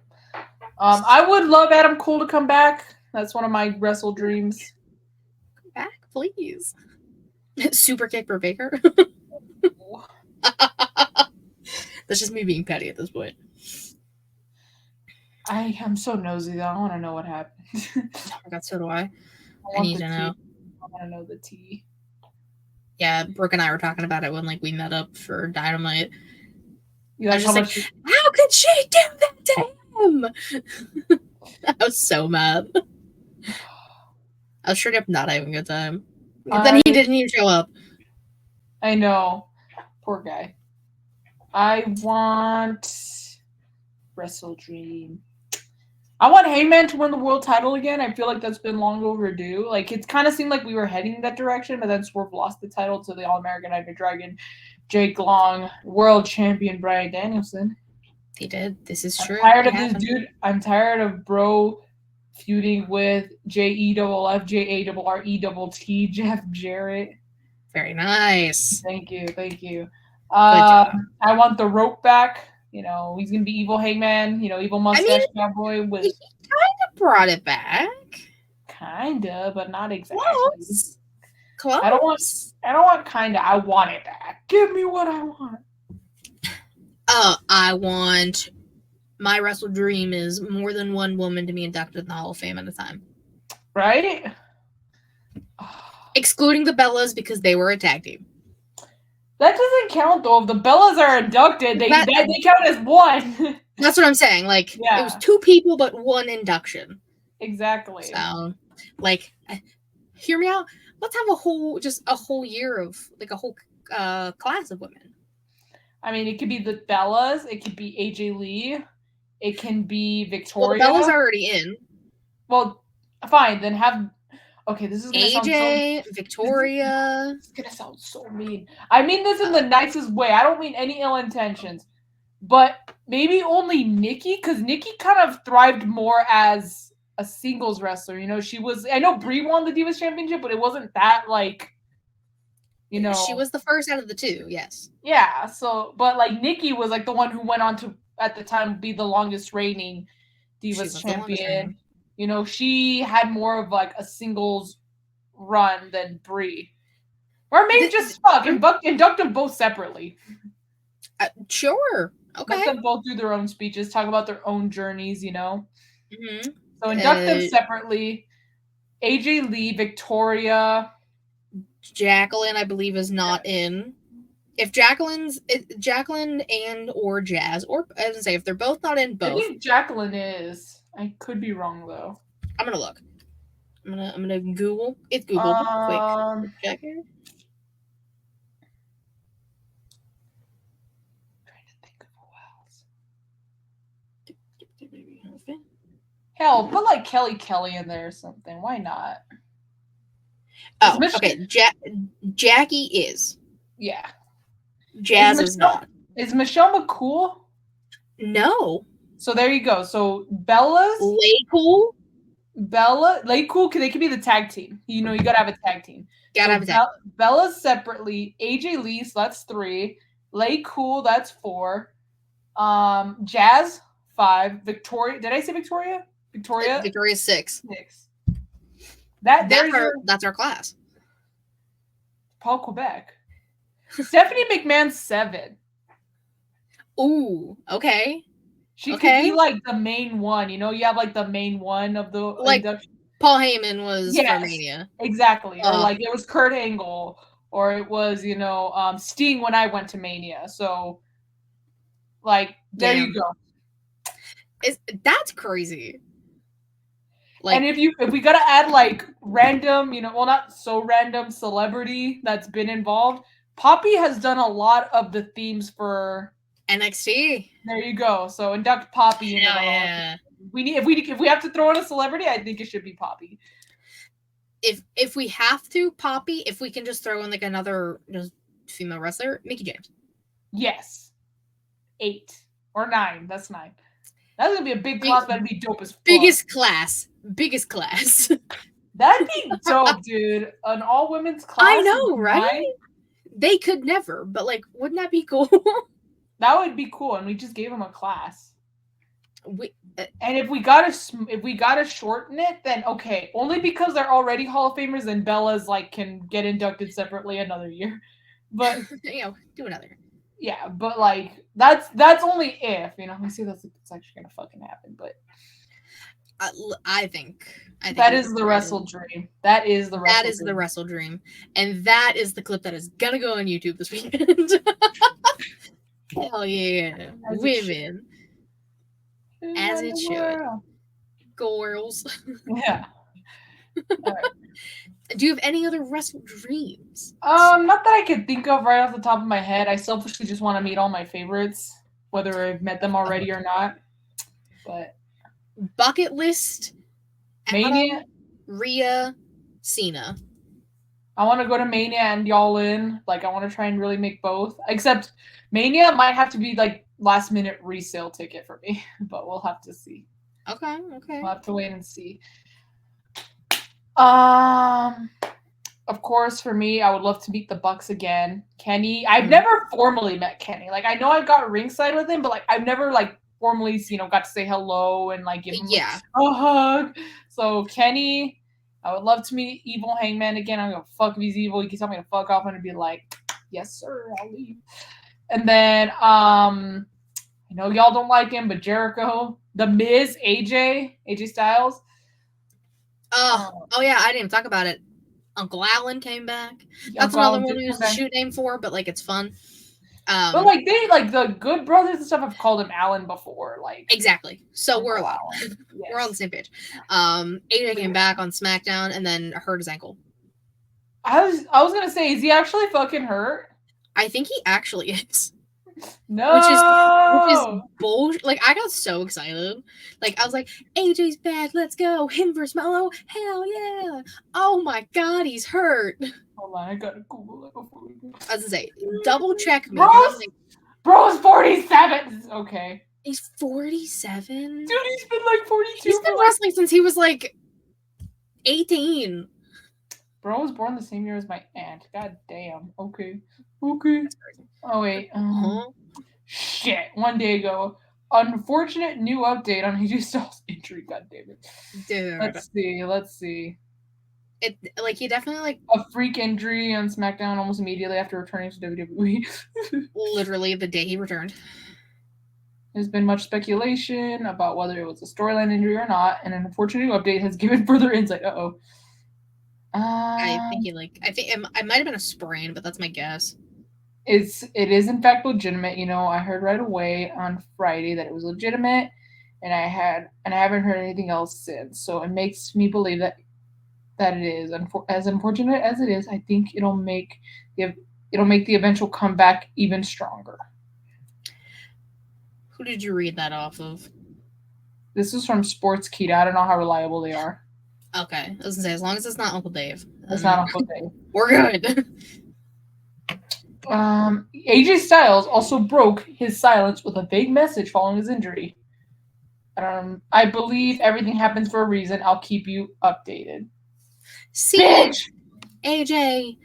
I would love Adam Cole to come back. That's one of my Wrestle Dreams. Come back, please. Super kick for Baker. That's just me being petty at this point. I am so nosy though. I want to know what happened. Oh my god, so do I. I need to know. I want to know the tea. Yeah, Brooke and I were talking about it when like we met up for Dynamite. You I was just like, how could she do that to him? I was so mad. I was straight up not having a good time. But then he didn't even show up. I know. Poor guy. I want Wrestle Dream. I want Heyman to win the world title again. I feel like that's been long overdue. Like, it kind of seemed like we were heading that direction, but then Swerve lost the title to the All-American Iron Dragon, Jake Long, world champion Bryan Danielson. He did. This is true. I'm tired of this dude. I'm tired of bro feuding with JEFFJARRETT Jeff Jarrett. Very nice. Thank you. I want the rope back. You know, he's gonna be evil Hangman. You know, evil mustache cowboy with. He kind of brought it back. Kinda, but not exactly. Close. I don't want kinda. I want it back. Give me what I want. I want my Wrestle Dream is more than one woman to be inducted in the Hall of Fame at a time. Right? Excluding the Bellas because they were a tag team. That doesn't count though. If the Bellas are inducted, they count as one. That's what I'm saying. Like, It was 2 people, but 1 induction. Exactly. So, like, hear me out. Let's have a whole year of, like, a whole class of women. I mean, it could be the Bellas. It could be AJ Lee. It can be Victoria. Well, the Bellas are already in. Well, fine. Then have... Okay, this is gonna AJ, Victoria. It's gonna sound so mean. I mean this in the nicest way. I don't mean any ill intentions. But maybe only Nikki, because Nikki kind of thrived more as a singles wrestler. You know, she was... I know Brie won the Divas Championship, but it wasn't that, like... You know... She was the first out of the 2, yes. Yeah, so... But, like, Nikki was, like, the one who went on to, at the time, be the longest reigning Divas champion. You know, she had more of like a singles run than Brie. Or maybe just induct them both separately. Sure. Okay. Let them both do their own speeches, talk about their own journeys, you know? Mm-hmm. So induct them separately. AJ Lee, Victoria. Jacqueline, I believe, is not in. If Jacqueline and or Jazz, or I was gonna say if they're both not in, both. I think Jacqueline is. I could be wrong though. I'm gonna look. I'm gonna Google. It's Google. Quick. Check here. Trying to think of who else. Hell, put like Kelly in there or something. Why not? Oh, okay. Jackie is. Yeah. Jazz is not. Is Michelle McCool? No. So there you go. So Bella's Laycool. Laycool, they could be the tag team. You know, you gotta have a tag team. Bella's separately. AJ Lee, so that's 3. Laycool, that's 4. Jazz, 5. Victoria, did I say Victoria? Victoria's 6. That's our class. Paul Quebec. Stephanie McMahon, 7. Ooh, okay. She could be like the main one, you know. You have like the main one of the like induction. Paul Heyman was for Mania, exactly, or like it was Kurt Angle, or it was Sting when I went to Mania. So, like, there you go. That's crazy. Like, and if we gotta add like random, well, not so random celebrity that's been involved. Poppy has done a lot of the themes for NXT. There you go. So induct Poppy. Yeah. If we have to throw in a celebrity, I think it should be Poppy. If we have to, Poppy. If we can just throw in like another female wrestler, Mickie James. Yes. 8 or 9. That's 9. That's gonna be a big class. That'd be dope as fuck. Biggest class. That'd be dope, dude. An all women's class. I know, right? They could never, but like, wouldn't that be cool? That would be cool, and we just gave them a class. And if we gotta shorten it, then okay. Only because they're already Hall of Famers, and Bella's like can get inducted separately another year. But do another. Yeah, but like that's only if we see that's actually gonna fucking happen. But I think that is the Wrestle Dream. That is the Wrestle Dream, and that is the clip that is gonna go on YouTube this weekend. Hell yeah, women. As it should. Girls. Yeah. Right. Do you have any other Wrestle Dreams? Not that I could think of right off the top of my head. I selfishly just want to meet all my favorites, whether I've met them already or not. But bucket list: Mania, Adam, Rhea, Cena. I want to go to Mania and y'all in. Like, I want to try and really make both. Except Mania might have to be like last minute resale ticket for me, but we'll have to see. Okay. We'll have to wait and see. Of course, for me, I would love to meet the Bucks again. Kenny, I've never formally met Kenny. Like, I know I got ringside with him, but like I've never like formally, got to say hello and like give him a hug. So Kenny, I would love to meet Evil Hangman again. I'm gonna fuck if he's evil. He can tell me to fuck off, and I'd be like, yes, sir, I'll leave. And then I know y'all don't like him, but Jericho, The Miz, AJ Styles. Oh yeah, I didn't even talk about it. Uncle Alan came back. That's another one we use the shoot name for, but like it's fun. But like they the Good Brothers and stuff have called him Alan before, like exactly. So we're we're on the same page. AJ came back on SmackDown and then hurt his ankle. I was gonna say, is he actually fucking hurt? I think he actually is. No, which is bullshit. Like I got so excited. Like I was like, AJ's back. Let's go. Him versus Melo. Hell yeah! Oh my god, he's hurt. Hold on, I gotta Google it before we go. I was gonna say, double check me. Bro's 47. Okay. He's 47. Dude, he's been like 42. He's been wrestling since he was like 18. Bro was born the same year as my aunt. God damn. Okay. Oh wait. Shit. 1 day ago. Unfortunate new update on AJ Styles' injury. God damn it. Dude. Let's see. It like he definitely like a freak injury on SmackDown almost immediately after returning to WWE. Literally the day he returned. There's been much speculation about whether it was a storyline injury or not, and an unfortunate new update has given further insight. I think it might have been a sprain, but that's my guess. It is in fact legitimate. I heard right away on Friday that it was legitimate, and I haven't heard anything else since. So it makes me believe that it is. As unfortunate as it is, I think it'll make the eventual comeback even stronger. Who did you read that off of? This is from Sportskeeda. I don't know how reliable they are. Okay, I was gonna say, as long as it's not Uncle Dave. It's not Uncle Dave. We're good. AJ Styles also broke his silence with a vague message following his injury. I believe everything happens for a reason. I'll keep you updated. See, bitch! AJ.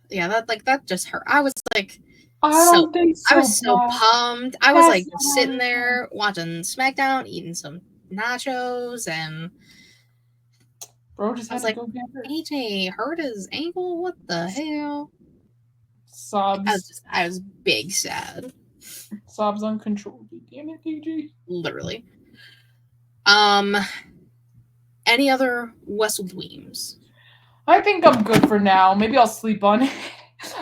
Yeah, that just hurt. I was like, I was so pumped. I was like sitting there watching SmackDown, eating some nachos, and bro just had to go get her. AJ hurt his ankle. What the hell? Sobs. I was big sad. Sobs uncontrollably. Damn it, AJ. Literally. Any other Wrestle Dreams? I think I'm good for now. Maybe I'll sleep on it.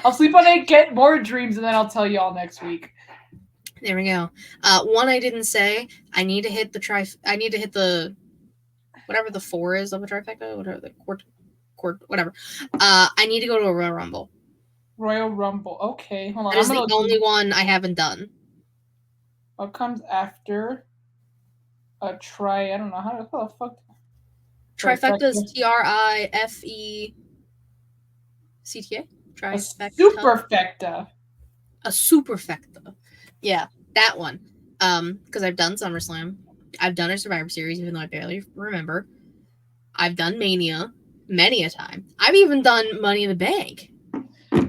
I'll sleep on it, get more dreams, and then I'll tell you all next week. There we go. One I didn't say. I need to hit the whatever the 4 is of a trifecta, whatever the court, whatever. I need to go to a Royal Rumble. Royal Rumble. Okay, hold on. That is the only one I haven't done. What comes after a I don't know how the fuck. Trifecta is TRIFECTA. Trifecta. A superfecta. Yeah, that one. Because I've done SummerSlam. I've done a Survivor Series, even though I barely remember. I've done Mania many a time. I've even done Money in the Bank.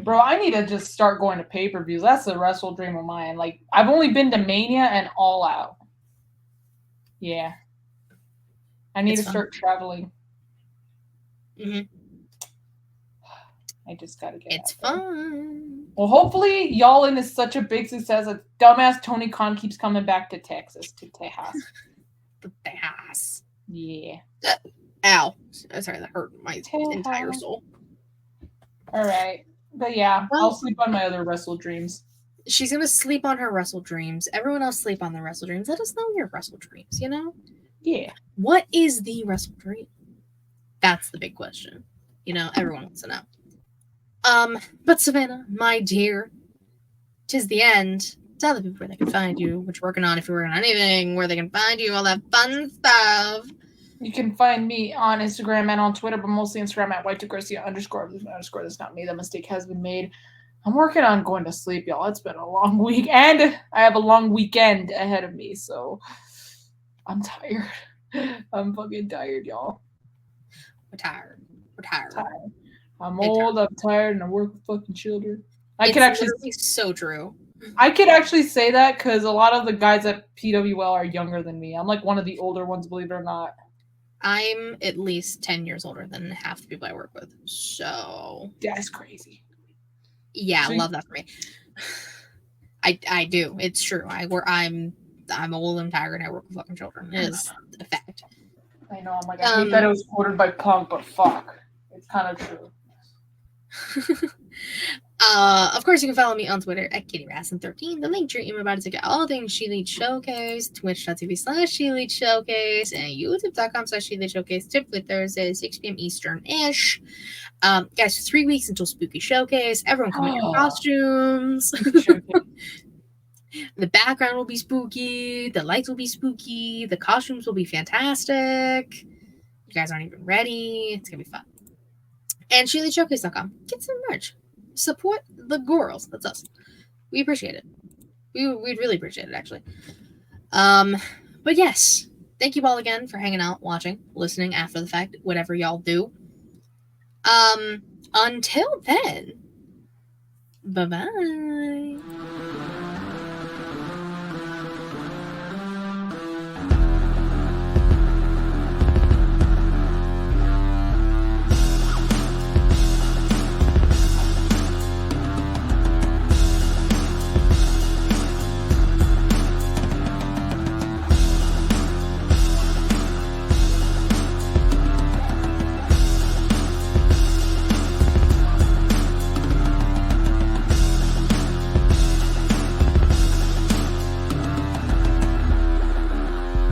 Bro, I need to just start going to pay-per-views. That's the Wrestle Dream of mine. Like, I've only been to Mania and All Out. Yeah. I need to start traveling. Mm-hmm. I just gotta get It's out there. fun. Well, hopefully, Y'allin is such a big success that dumbass Tony Khan keeps coming back to Texas, to Tejas. The Tejas. Yeah. Ow. Sorry, that hurt my entire soul. All right. But yeah, I'll sleep on my other Wrestle Dreams. She's going to sleep on her Wrestle Dreams. Everyone else sleep on their Wrestle Dreams. Let us know your Wrestle Dreams, you know? Yeah. What is the Wrestle Dream? That's the big question. You know, everyone wants to know. But Savannah, my dear, 'tis the end. Tell the people where they can find you, what you're working on, if you're working on anything, where they can find you, all that fun stuff. You can find me on Instagram and on Twitter, but mostly Instagram at @whiteToGarcia__. That's not me. That mistake has been made. I'm working on going to sleep, y'all. It's been a long week, and I have a long weekend ahead of me, so I'm tired. I'm fucking tired, y'all. We're tired. I'm old, I'm tired, and I work with fucking children. It's so true. I could actually say that because a lot of the guys at PWL are younger than me. I'm like one of the older ones, believe it or not. I'm at least 10 years older than half the people I work with. So that's crazy. Yeah, I love that for me. I do. It's true. I'm old, I'm tired, and I work with fucking children. It is a fact. I know. I'm like, I hate that it was quoted by Punk, but fuck. It's kind of true. Of course, you can follow me on Twitter at KittyRasslin13. The link tree I'm about to get all things ShElite Showcase, twitch.tv/ShElite Showcase, and youtube.com/ShElite Showcase, typically Thursdays, 6 p.m. Eastern-ish. Guys, 3 weeks until Spooky Showcase. Everyone come in your costumes. The background will be spooky. The lights will be spooky. The costumes will be fantastic. You guys aren't even ready. It's going to be fun. And ShEliteShowcase.com. Get some merch. Support the girls. That's us. We appreciate it. We'd really appreciate it, actually. But yes, thank you all again for hanging out, watching, listening after the fact, whatever y'all do. Until then, bye-bye.